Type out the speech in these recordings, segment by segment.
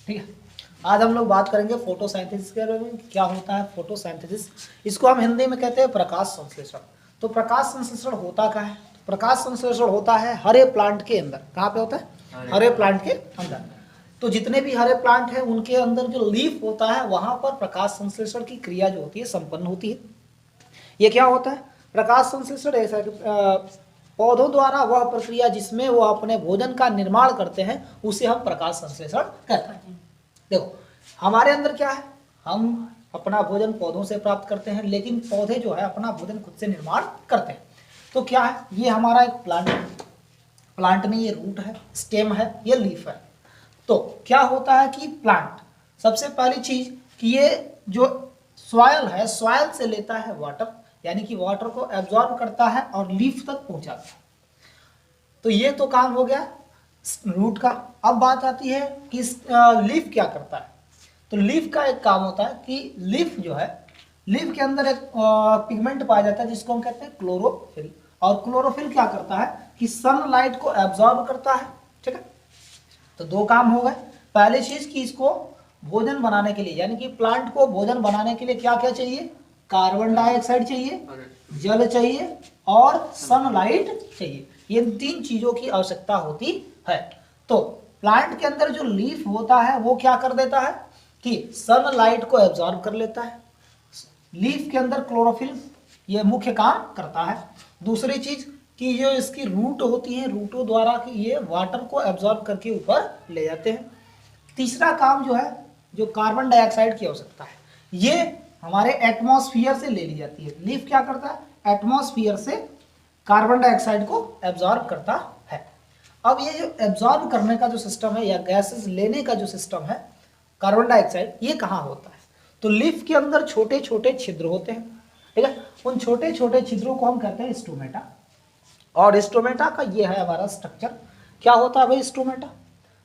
ठीक है। आज हम लोग बात करेंगे फोटोसिंथेसिस के बारे में। क्या होता है फोटोसिंथेसिस? इसको हम हिंदी में कहते हैं प्रकाश संश्लेषण। तो प्रकाश संश्लेषण होता क्या है? तो प्रकाश संश्लेषण होता है हरे प्लांट के अंदर। कहाँ पे होता है? हरे प्लांट के अंदर। तो जितने भी हरे प्लांट हैं उनके अंदर जो लीफ होता है वहां पर प्रकाश संश्लेषण की क्रिया जो होती है संपन्न होती है। ये क्या होता है? प्रकाश संश्लेषण ऐसा कि पौधों द्वारा वह प्रक्रिया जिसमें वो अपने भोजन का निर्माण करते हैं उसे हम प्रकाश संश्लेषण कहते हैं। देखो हमारे अंदर क्या है, हम अपना भोजन पौधों से प्राप्त करते हैं, लेकिन पौधे जो है अपना भोजन खुद से निर्माण करते हैं। तो क्या है, ये हमारा एक प्लांट है। प्लांट में ये रूट है, स्टेम है, ये लीफ है। तो क्या होता है कि प्लांट सबसे पहली चीज कि ये जो सॉइल है, सॉइल से लेता है वाटर, यानी कि वाटर को एब्जॉर्ब करता है और लीफ तक पहुंचाता है। तो ये तो काम हो गया रूट का। अब बात आती है कि लीफ क्या करता है। तो लीफ का एक काम होता है कि लीफ जो है, लीफ के अंदर एक पिगमेंट पाया जाता है जिसको हम कहते हैं क्लोरोफिल। और क्लोरोफिल क्या करता है कि सनलाइट को एब्जॉर्ब करता है। ठीक है, तो दो काम हो गए। पहली चीज कि इसको भोजन बनाने के लिए, यानी कि प्लांट को भोजन बनाने के लिए क्या क्या चाहिए? कार्बन डाइऑक्साइड चाहिए, जल चाहिए और सनलाइट चाहिए। ये तीन चीजों की आवश्यकता होती है। तो प्लांट के अंदर जो लीफ होता है वो क्या कर देता है कि सनलाइट को एब्जॉर्ब कर लेता है। लीफ के अंदर क्लोरोफिल ये मुख्य काम करता है। दूसरी चीज कि जो इसकी रूट होती है, रूटों द्वारा कि ये वाटर को एब्जॉर्ब करके ऊपर ले जाते हैं। तीसरा काम जो है, जो कार्बन डाइऑक्साइड की आवश्यकता है, ये हमारे एटमॉस्फेयर से ले ली जाती है। लीफ क्या करता है? एटमॉस्फेयर से कार्बन डाइऑक्साइड को एब्जॉर्ब करता है। अब ये जो एब्जॉर्ब करने का जो सिस्टम है या गैसेस लेने का जो सिस्टम है कार्बन डाइऑक्साइड, ये कहाँ होता है? तो लीफ के अंदर छोटे छोटे छिद्र होते हैं। ठीक है, उन छोटे छोटे छिद्रों को हम कहते हैं स्टोमेटा। और स्टोमेटा का ये है हमारा स्ट्रक्चर। क्या होता है भाई स्टोमेटा?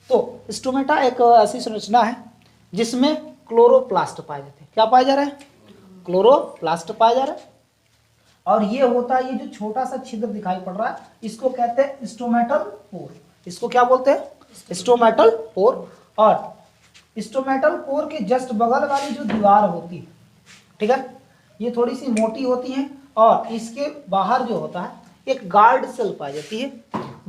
तो स्टोमेटा एक ऐसी संरचना है जिसमें क्लोरोप्लास्ट पाए जाते हैं। क्या पाए जा रहे हैं? क्लोरोप्लास्ट पाए जा रहे हैं। और ये होता है, ये जो छोटा सा छिद्र दिखाई पड़ रहा है इसको कहते हैं स्टोमेटल पोर। इसको क्या बोलते हैं? Stomatal pore. और स्टोमेटल पोर के जस्ट बगल वाली जो दीवार होती है, ठीक है, ये थोड़ी सी मोटी होती है और इसके बाहर जो होता है एक गार्ड सेल पाई जाती है,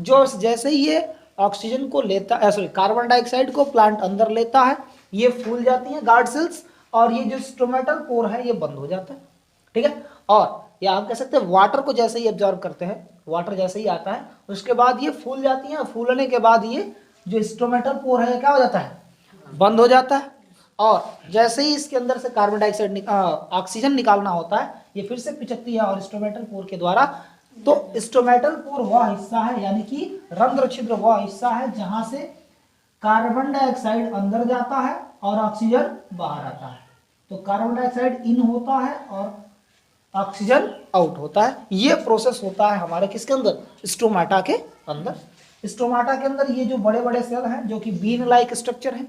जो जैसे ही ये ऑक्सीजन को लेता सॉरी कार्बन डाइऑक्साइड को प्लांट अंदर लेता है, ये फूल जाती है गार्ड सेल्स और ये जो स्टोमेटल पोर है ये बंद हो जाता है। ठीक है, और या हम कह सकते हैं वाटर को जैसे ही एब्जॉर्ब करते हैं, वाटर जैसे ही आता है उसके बाद ये फूल जाती है। फूलने के बाद ये जो स्टोमेटल पोर है क्या हो जाता है? बंद हो जाता है। और जैसे ही इसके अंदर से कार्बन डाइऑक्साइड ऑक्सीजन निकालना होता है, ये फिर से पिचकती है और स्टोमेटल पोर के द्वारा। तो स्टोमेटल पोर वह हिस्सा है, यानी कि रंध्र छिद्र वह हिस्सा है जहां से कार्बन डाइऑक्साइड अंदर जाता है और ऑक्सीजन बाहर आता है। तो कार्बन डाइऑक्साइड इन होता है और ऑक्सीजन आउट होता है। ये प्रोसेस होता है हमारे किसके अंदर? स्टोमाटा के अंदर। स्टोमाटा के अंदर ये जो बड़े बड़े सेल हैं जो कि बीन लाइक स्ट्रक्चर है,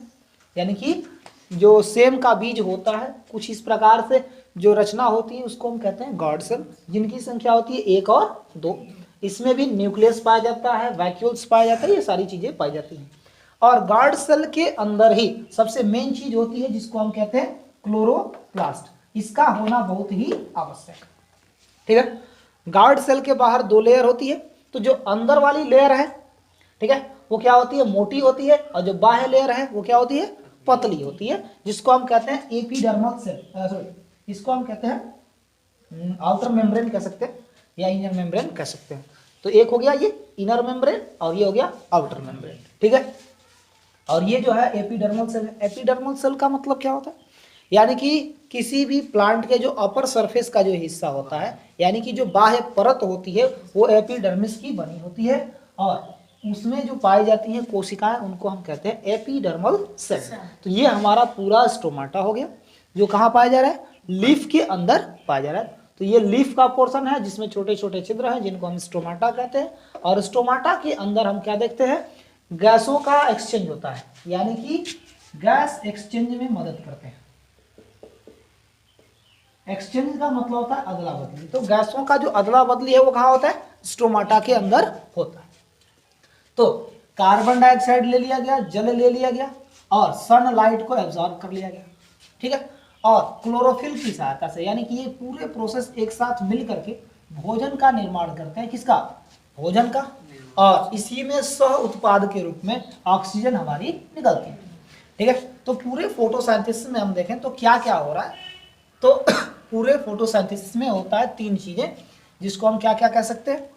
यानी कि जो सेम का बीज होता है कुछ इस प्रकार से जो रचना होती है उसको हम कहते हैं गार्ड सेल, जिनकी संख्या होती है 1 और 2। इसमें भी न्यूक्लियस पाया जाता है, वैक्यूल्स पाया जाता है, ये सारी चीजें पाई जाती हैं। और गार्ड सेल के अंदर ही सबसे मेन चीज होती है जिसको हम कहते हैं क्लोरोप्लास्ट। इसका होना बहुत ही आवश्यक है। ठीक है, गार्ड सेल के बाहर 2 लेयर होती है। तो जो अंदर वाली लेयर है, ठीक है, वो क्या होती है? मोटी होती है। और जो बाह्य लेयर है वो क्या होती है? पतली होती है, जिसको हम कहते हैं एपिडर्मल सेल, सॉरी इसको हम कहते हैं आउटर मेम्ब्रेन कह सकते हैं या इनर मेम्ब्रेन कह सकते हैं। तो एक हो गया ये इनर मेम्ब्रेन और ये हो गया आउटर मेम्ब्रेन। ठीक है, और ये जो है एपिडर्मल सेल है। एपिडर्मल सेल का मतलब क्या होता है? यानी कि किसी भी प्लांट के जो अपर सरफेस का जो हिस्सा होता है, यानी कि जो बाह्य परत होती है वो एपिडर्मिस की बनी होती है और उसमें जो पाई जाती हैं कोशिकाएं उनको हम कहते हैं एपिडर्मल सेल। तो ये हमारा पूरा स्टोमाटा हो गया जो कहाँ पाया जा रहा है? लीफ के अंदर पाया जा रहा है। तो ये लीफ का पोर्शन है जिसमें छोटे छोटे छिद्र हैं जिनको हम स्टोमाटा कहते हैं। और स्टोमाटा के अंदर हम क्या देखते हैं? गैसों का एक्सचेंज होता है, यानी कि गैस एक्सचेंज में मदद करते हैं। एक्सचेंज का मतलब होता है अदला बदली। तो गैसों का जो अदला बदली है वो कहाँ होता है? स्टोमाटा के अंदर होता है। तो कार्बन डाइऑक्साइड ले लिया गया, जल ले लिया गया और सनलाइट को एब्जॉर्ब कर लिया गया, ठीक है। और क्लोरोफिल की सहायता से, यानी कि ये पूरे प्रोसेस एक साथ मिल करके भोजन का निर्माण करते हैं, किसका, भोजन का, और इसी में सह उत्पाद के रूप में ऑक्सीजन हमारी निकलती है, ठीक है। तो पूरे फोटोसिंथेसिस में हम देखें तो क्या क्या हो रहा है, तो पूरे फोटोसिंथेसिस में होता है 3 चीजें, जिसको हम क्या क्या कह सकते हैं।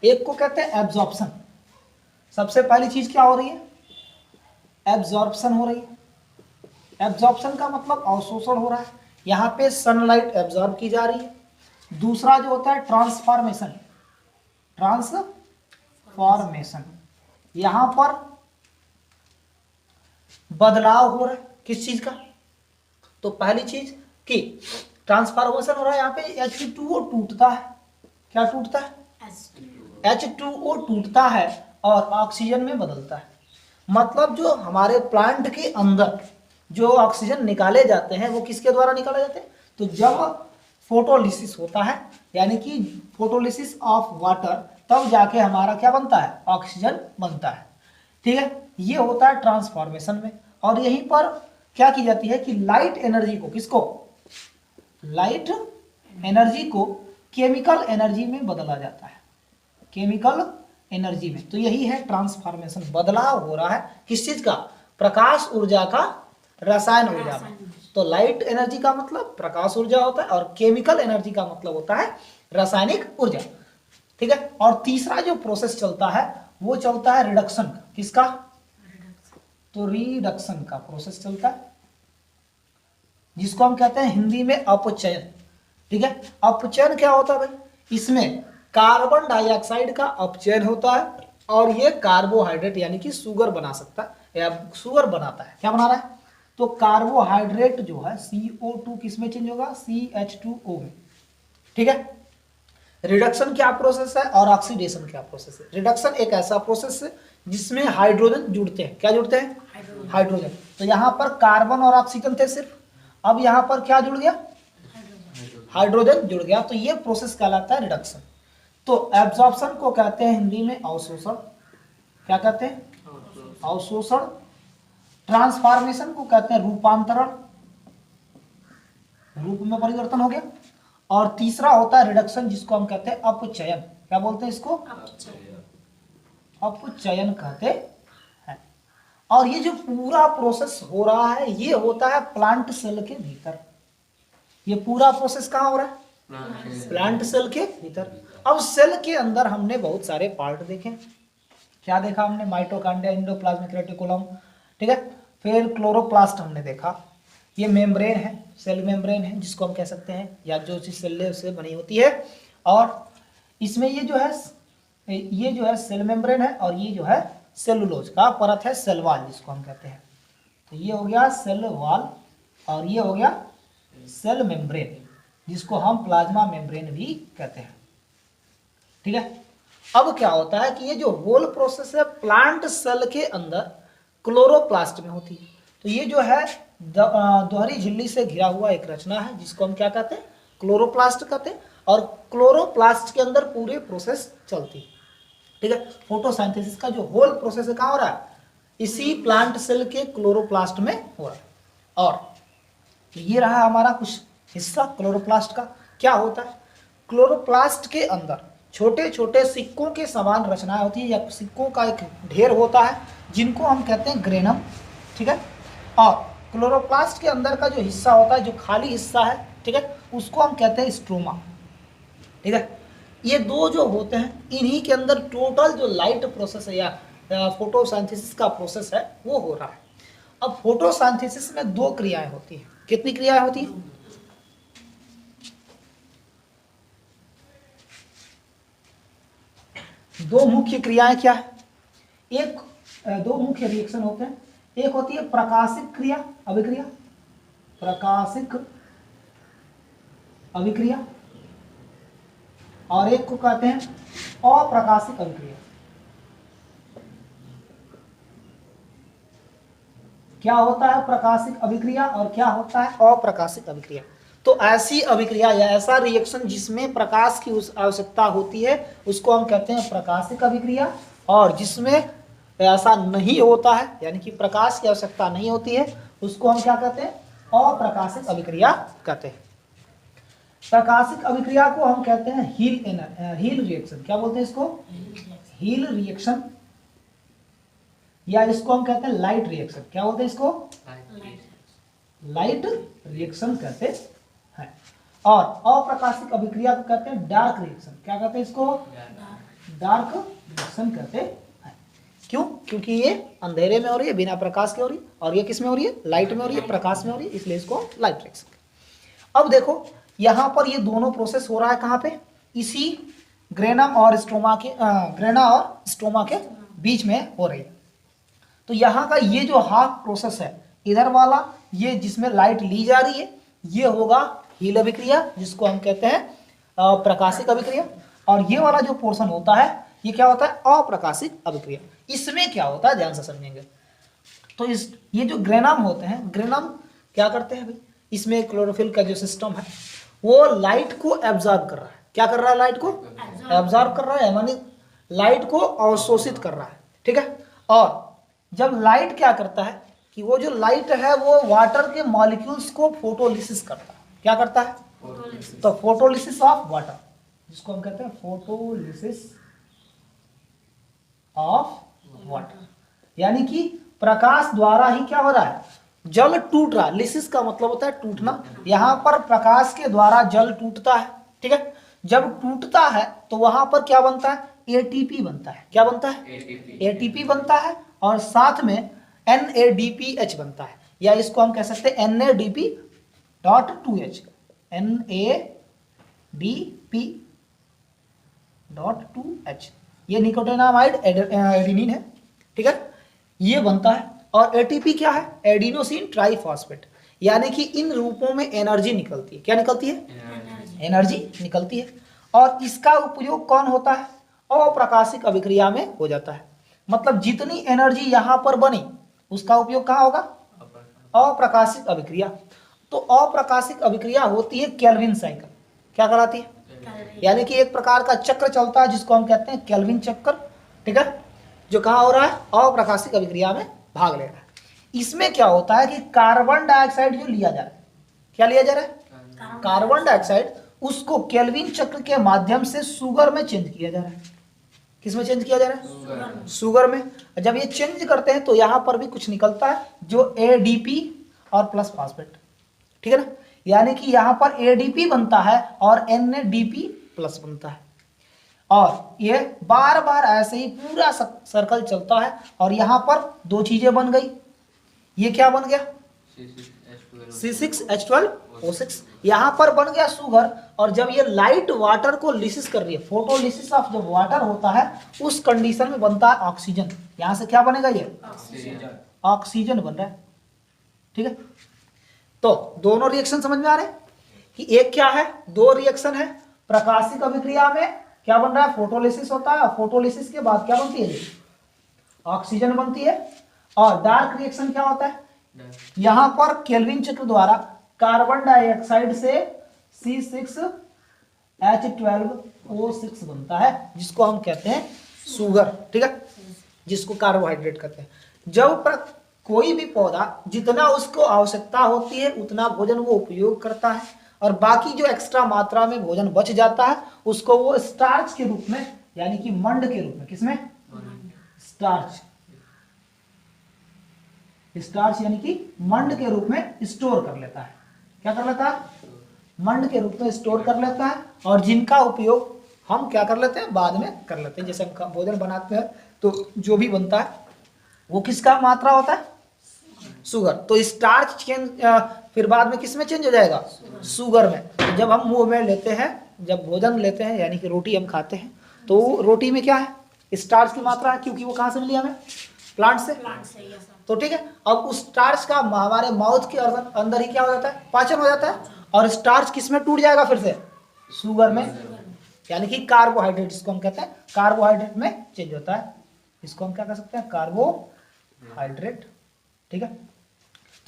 एक को कहते हैं एब्जॉर्प्शन, सबसे पहली चीज क्या हो रही है, एब्जॉर्प्शन हो रही है। एब्जॉर्प्शन का मतलब अवशोषण हो रहा है, यहाँ पे सनलाइट एब्जॉर्ब की जा रही है। दूसरा जो होता है ट्रांसफॉर्मेशन, ट्रांसफॉर्मेशन, यहां पर बदलाव हो रहा है किस चीज का, तो पहली चीज कि ट्रांसफॉर्मेशन हो रहा है, यहाँ पे H2O टूटता है, क्या टूटता है, H2O टूटता है और ऑक्सीजन में बदलता है। मतलब जो हमारे प्लांट के अंदर जो ऑक्सीजन निकाले जाते हैं वो किसके द्वारा निकाले जाते हैं, तो जब फोटोलिसिस होता है, यानी कि फोटोलिसिस ऑफ वाटर, तब जाके हमारा क्या बनता है, ऑक्सीजन बनता है, ठीक है। ये होता है ट्रांसफॉर्मेशन में। और यहीं पर क्या की जाती है कि लाइट एनर्जी को, किसको, लाइट एनर्जी को केमिकल एनर्जी में बदला जाता है, केमिकल एनर्जी में। तो यही है ट्रांसफॉर्मेशन, बदलाव हो रहा है किस चीज का, प्रकाश ऊर्जा का रसायन ऊर्जा में। तो लाइट एनर्जी का मतलब प्रकाश ऊर्जा होता है और केमिकल एनर्जी का मतलब होता है रासायनिक ऊर्जा, ठीक है। और तीसरा जो प्रोसेस चलता है वो चलता है रिडक्शन का, किसका, तो रिडक्शन का प्रोसेस चलता है, जिसको हम कहते हैं हिंदी में अपचयन, ठीक है। अपचयन क्या होता है भाई, इसमें कार्बन डाइऑक्साइड का अपचयन होता है और ये कार्बोहाइड्रेट यानी कि शुगर बना सकता है, या शुगर बनाता है, क्या बना रहा है, तो कार्बोहाइड्रेट जो है CO2 किस में चेंज होगा, CH2O में, ठीक है। रिडक्शन क्या प्रोसेस है और ऑक्सीडेशन क्या प्रोसेस है। रिडक्शन एक ऐसा प्रोसेस है जिसमें हाइड्रोजन जुड़ते हैं, क्या जुड़ते हैं, हाइड्रोजन। तो यहाँ पर कार्बन और ऑक्सीजन थे सिर्फ, अब यहाँ पर क्या जुड़ गया, हाइड्रोजन जुड़ गया, तो ये प्रोसेस कहलाता है रिडक्शन। तो एब्जॉर्प्शन को कहते हैं हिंदी में अवशोषण, क्या कहते हैं, अवशोषण। ट्रांसफॉर्मेशन को कहते हैं रूपांतरण, रूप में परिवर्तन हो गया। और तीसरा होता है रिडक्शन, जिसको हम कहते हैं अपचयन, क्या बोलते हैं इसको, अपचयन कहते हैं। और ये जो पूरा प्रोसेस हो रहा है ये होता है प्लांट सेल के भीतर, ये पूरा प्रोसेस कहाँ हो रहा है, प्लांट सेल के भीतर। अब सेल के अंदर हमने बहुत सारे पार्ट देखे, क्या देखा हमने, माइटोकॉन्ड्रिया, एंडोप्लाज्मिक रेटिकुलम, ठीक है। फिर क्लोरोप्लास्ट हमने देखा, ये मेम्ब्रेन है, सेल मेम्ब्रेन है जिसको हम कह सकते हैं, या जो चीज सेल से बनी होती है। और इसमें ये जो है सेल मेम्ब्रेन है, और ये जो है सेलुलोज का परत है, सेल वॉल जिसको हम कहते हैं। तो ये हो गया सेल वॉल और ये हो गया सेल मेम्ब्रेन, जिसको हम प्लाज्मा मेम्ब्रेन भी कहते हैं, ठीक है। अब क्या होता है कि ये जो होल प्रोसेस है प्लांट सेल के अंदर क्लोरोप्लास्ट में होती है। तो ये जो है दोहरी झिल्ली से घिरा हुआ एक रचना है जिसको हम क्या कहते हैं, क्लोरोप्लास्ट कहते हैं। और क्लोरोप्लास्ट के अंदर पूरी प्रोसेस चलती है, ठीक है। फोटोसिंथेसिस का जो होल प्रोसेस है कहाँ हो रहा है, इसी प्लांट सेल के क्लोरोप्लास्ट में हो रहा है। और ये रहा हमारा कुछ हिस्सा क्लोरोप्लास्ट का। क्या होता है, क्लोरोप्लास्ट के अंदर छोटे छोटे सिक्कों के समान रचनाएं होती है, या सिक्कों का एक ढेर होता है जिनको हम कहते हैं ग्रेनम, ठीक है। और क्लोरोप्लास्ट के अंदर का जो हिस्सा होता है, जो खाली हिस्सा है, ठीक है, उसको हम कहते हैं स्ट्रोमा, ठीक है। ये दो जो होते हैं इन्हीं के अंदर टोटल जो लाइट प्रोसेस है या फोटोसिंथेसिस का प्रोसेस है वो हो रहा है। अब फोटोसिंथेसिस में 2 क्रियाएं होती हैं, कितनी क्रियाएं होती हैं, 2 मुख्य क्रियाएं क्या है, एक 2 मुख्य रिएक्शन होते हैं। एक होती है प्रकाशिक क्रिया अभिक्रिया, प्रकाशिक अभिक्रिया, और एक को कहते हैं अप्रकाशिक अभिक्रिया। क्या होता है प्रकाशिक अभिक्रिया और क्या होता है अप्रकाशिक अभिक्रिया। तो ऐसी अभिक्रिया या ऐसा रिएक्शन जिसमें प्रकाश की उस आवश्यकता होती है उसको हम कहते हैं प्रकाशिक अभिक्रिया, और जिसमें ऐसा नहीं होता है, यानी कि प्रकाश की आवश्यकता नहीं होती है, उसको हम क्या कहते हैं? अप्रकाशिक अभिक्रिया कहते हैं। प्रकाशिक अभिक्रिया को हम कहते हैं हील रिएक्शन। क्या बोलते हैं इसको? हील रिएक्शन, या इसको हम कहते हैं लाइट रिएक्शन। क्या बोलते हैं इसको? लाइट रिएक्शन कहते हैं। और अप्रकाशिक अभिक्रिया को कहते हैं डार्क रिएक्शन। क्या कहते हैं इसको? डार्क रिएक्शन कहते हैं। क्यों? क्योंकि ये अंधेरे में हो रही है, बिना प्रकाश के हो रही है, और ये किस में हो रही है? लाइट में हो रही है, प्रकाश में हो रही है, इसलिए इसको लाइट रिएक्शन। अब देखो यहां पर ये दोनों प्रोसेस हो रहा है कहां पे? इसी ग्रेना और स्ट्रोमा के बीच में हो रही है। तो यहाँ का ये जो हाफ प्रोसेस है, इधर वाला ये जिसमें लाइट ली जा रही है, ये होगा हील अभिक्रिया, जिसको हम कहते हैं प्रकाशिक अभिक्रिया। और ये वाला जो पोर्शन होता है, ये क्या होता है? अप्रकाशिक अभिक्रिया। इसमें क्या होता है ध्यान से समझेंगे। तो ये जो ग्रेनम होते हैं, ग्रेनम क्या करते हैं भाई? इसमें क्लोरोफिल का जो सिस्टम है वो लाइट को एब्जॉर्ब कर रहा है। क्या कर रहा है? लाइट को एब्जॉर्ब कर रहा है, यानी लाइट को अवशोषित कर रहा है। ठीक है। और जब लाइट क्या करता है कि वो जो लाइट है वो वाटर के मॉलिक्यूल्स को फोटोलिसिस करता है। क्या करता है? तो फोटोलिसिस ऑफ वाटर, जिसको हम कहते हैं फोटोलिसिस ऑफ वाटर, यानी कि प्रकाश द्वारा ही क्या हो रहा है? जल टूट रहा है। लिसिस का मतलब होता है टूटना। यहां पर प्रकाश के द्वारा जल टूटता है। ठीक है। जब टूटता है तो वहां पर क्या बनता है? एटीपी बनता है। क्या बनता है? एटीपी बनता है, और साथ में NADPH बनता है, या इसको हम कह सकते हैं NADP.2H। NADP.2H ये निकोटिनामाइड एडेनिन है। ठीक है। ये बनता है। और एटीपी क्या है? एडिनोसिन ट्राइफॉस्फेट, यानी कि इन रूपों में एनर्जी निकलती है। क्या निकलती है? एनर्जी निकलती है। और इसका उपयोग कौन होता है? अप्रकाशिक अभिक्रिया में हो जाता है। मतलब जितनी एनर्जी यहां पर बनी उसका उपयोग कहां होगा? अप्रकाशिक अभिक्रिया। तो अप्रकाशिक अभिक्रिया होती है केल्विन साइकिल। क्या कहलाती है? यानी कि एक प्रकार का चक्र चलता है जिसको हम कहते हैं केल्विन चक्र। ठीक है। जो कहां हो रहा है? अप्रकाशिक अभिक्रिया में भाग ले रहा है। इसमें क्या होता है कि कार्बन डाइऑक्साइड जो लिया जा रहा है, क्या लिया जा रहा है? कार्बन डाइऑक्साइड, उसको केल्विन चक्र के माध्यम से शुगर में चेंज किया जा रहा है। किसमें चेंज किया जा रहा है? शुगर में। जब ये चेंज करते हैं तो यहां पर भी कुछ निकलता है जो ADP और प्लस फॉस्फेट। ठीक है ना। यानी कि यहां पर ADP बनता है और NADP प्लस बनता है, और ये बार बार ऐसे ही पूरा सर्कल चलता है। और यहां पर दो चीजें बन गई। ये क्या बन गया? C6H12O6। यहां पर बन गया शुगर। और जब ये लाइट वाटर को लिसिस कर रही है, फोटोलिसिस ऑफ जब वाटर होता है, उस कंडीशन में बनता है ऑक्सीजन। यहां से क्या बनेगा? ये ऑक्सीजन बन रहा है। ठीक है। तो दोनों रिएक्शन समझ में आ रहे हैं कि एक क्या है? दो रिएक्शन है। प्रकाशिक अभिक्रिया में क्या बन रहा है? फोटोलिसिस होता है, और फोटोलिसिस के बाद क्या बनती है? ऑक्सीजन बनती है। और डार्क रिएक्शन क्या होता है? यहां पर केल्विन चक्र द्वारा कार्बन डाइऑक्साइड से C6H12O6 बनता है, जिसको हम कहते हैं शुगर। ठीक है। जिसको कार्बोहाइड्रेट कहते हैं। जब कोई भी पौधा जितना उसको आवश्यकता होती है उतना भोजन वो उपयोग करता है, और बाकी जो एक्स्ट्रा मात्रा में भोजन बच जाता है उसको वो स्टार्च के रूप में, यानी कि मंड के रूप में, किसमें? स्टार्च यानी कि मंड के रूप में स्टोर कर लेता है। क्या कर लेता है? मंड के रूप में स्टोर कर लेता है। और जिनका उपयोग हम क्या कर लेते हैं? बाद में कर लेते हैं। जैसे हम भोजन बनाते हैं तो जो भी बनता है वो किसका मात्रा होता है? शुगर। तो स्टार्च चेंज फिर बाद में किस में चेंज हो जाएगा? शुगर में। तो जब हम मुंह में लेते हैं, जब भोजन लेते हैं, यानी कि रोटी हम खाते हैं, तो रोटी में क्या है? स्टार्च की मात्रा है, क्योंकि वो कहां से मिली हमें? प्लांट से। तो ठीक है। अब उस स्टार्च का हमारे माउथ के अंदर ही क्या हो जाता है? पाचन हो जाता है। और स्टार्च किस में टूट जाएगा? फिर से शुगर में, यानी कि कार्बोहाइड्रेट, जिसको हम कहते हैं कार्बोहाइड्रेट में चेंज होता है। इसको हम क्या कर सकते हैं? कार्बोहाइड्रेट। ठीक है।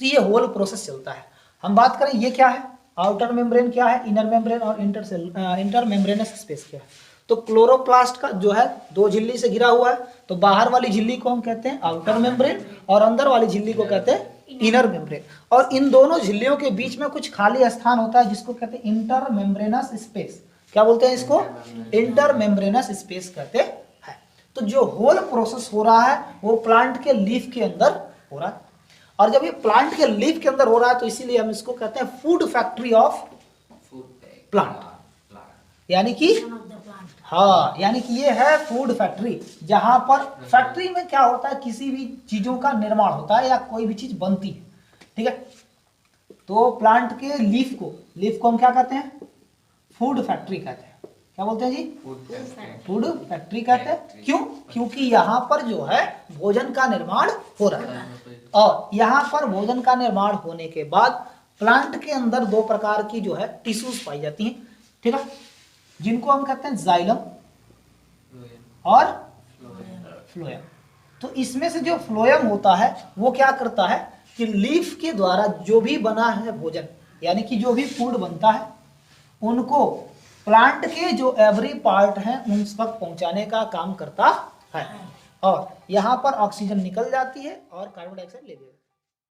तो ये होल प्रोसेस चलता है। हम बात करें ये क्या है? आउटर मेम्ब्रेन क्या है, इनर मेम्ब्रेन और इंटर मेम्ब्रेनस स्पेस क्या है। तो क्लोरोप्लास्ट का जो है 2 झिल्ली से घिरा हुआ है, तो बाहर वाली झिल्ली को हम कहते हैं आउटर मेम्ब्रेन और अंदर वाली झिल्ली को कहते हैं इनर मेम्ब्रेन। और इन दोनों झिल्लियों के बीच में कुछ खाली स्थान होता है जिसको कहते हैं इंटर मेम्ब्रेनस स्पेस। क्या बोलते हैं इसको? इंटर मेम्ब्रेनस स्पेस कहते हैं। तो जो होल प्रोसेस हो रहा है वो प्लांट के लीफ के अंदर हो रहा है, और जब ये प्लांट के लीफ के अंदर हो रहा है तो इसीलिए हम इसको कहते हैं फूड फैक्ट्री ऑफ प्लांट। यानी कि हाँ, यानी कि ये है फूड फैक्ट्री, जहां पर फैक्ट्री में क्या होता है, किसी भी चीजों का निर्माण होता है या कोई भी चीज बनती है, ठीक है। तो प्लांट के लीफ को हम क्या कहते हैं? फूड फैक्ट्री कहते हैं। क्या बोलते हैं जी? फूड फैक्ट्री कहते हैं। क्यों? क्योंकि यहाँ पर जो है भोजन का निर्माण हो रहा है, और यहाँ पर भोजन का निर्माण होने के बाद प्लांट के अंदर 2 प्रकार की जो है टिश्यूज पाई जाती हैं, ठीक है, जिनको हम कहते हैं जाइलम और फ्लोएम। तो इसमें से जो फ्लोएम होता है वो क्या करता है कि लीफ के द्वारा जो भी बना है भोजन, यानी कि जो भी फूड बनता है, उनको प्लांट के जो एवरी पार्ट हैं उन तक पहुंचाने का काम करता है, और यहाँ पर ऑक्सीजन निकल जाती है और कार्बन डाइऑक्साइड ले लेती है।